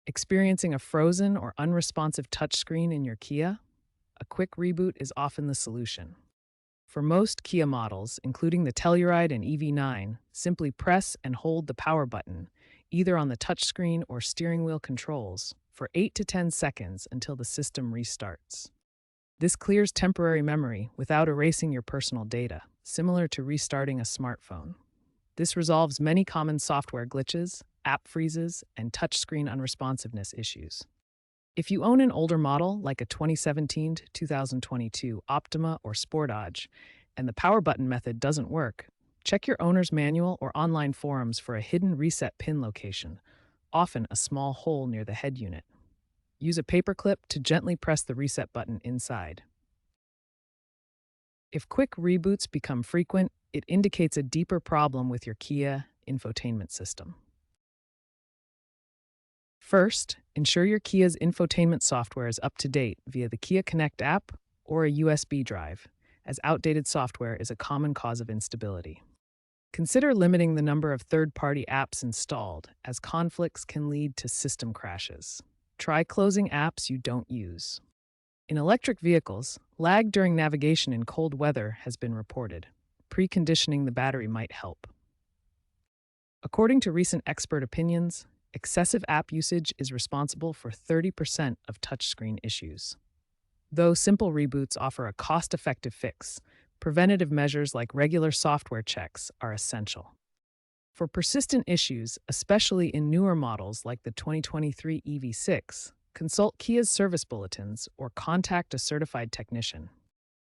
Experiencing a frozen or unresponsive touchscreen in your Kia? A quick reboot is often the solution. For most Kia models, including the Telluride and EV9, simply press and hold the power button, either on the touchscreen or steering wheel controls, for 8 to 10 seconds until the system restarts. This clears temporary memory without erasing your personal data, similar to restarting a smartphone. This resolves many common software glitches, app freezes, and touchscreen unresponsiveness issues. If you own an older model, like a 2017 to 2022 Optima or Sportage, and the power button method doesn't work, check your owner's manual or online forums for a hidden reset pin location, often a small hole near the head unit. Use a paperclip to gently press the reset button inside. If quick reboots become frequent, it indicates a deeper problem with your Kia infotainment system. First, ensure your Kia's infotainment software is up to date via the Kia Connect app or a USB drive, as outdated software is a common cause of instability. Consider limiting the number of third-party apps installed, as conflicts can lead to system crashes. Try closing apps you don't use. In electric vehicles, lag during navigation in cold weather has been reported. Preconditioning the battery might help. According to recent expert opinions, excessive app usage is responsible for 30% of touchscreen issues. Though simple reboots offer a cost-effective fix, preventative measures like regular software checks are essential. For persistent issues, especially in newer models like the 2023 EV6, consult Kia's service bulletins or contact a certified technician.